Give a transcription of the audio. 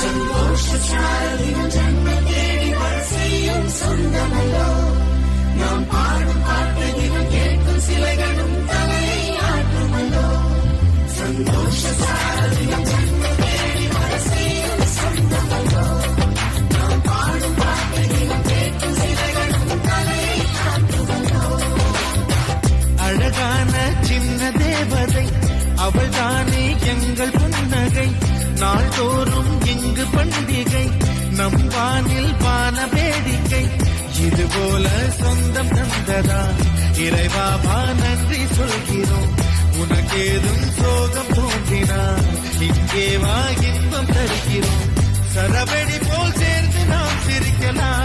சந்தோஷசாலியும் ஜன்மம் தேடி வர செய்யும் சொந்தமல்லோ நாம் பாடும் பாட்டையும் கேட்கும் சிலைகளும் தலையை ஆட்டுமல்லோ சந்தோஷசாலியும் ஜன்மம் தேடி வர செய்யும் சொந்தமல்லோ நாம் பாடும் பாட்டையும் கேட்கும் சிலைகளும் தலையை ஆட்டுமல்லோ. அழகான சின்ன தேவதை அவள்தானே எங்கள் புன்னகை நாள்தோறும் இங்கு பண்டிகை நம் வானில் வான வேடிக்கை இதுபோல சொந்தம் தந்ததா இறைவாவா நன்றி சொல்கிறோம் உனக்கேதும் சோகம் தோன்றினா இங்கே வா இன்பம் தருகிறோம் சரவெடி போல் சேர்ந்து நாம் சிரிக்கலாம்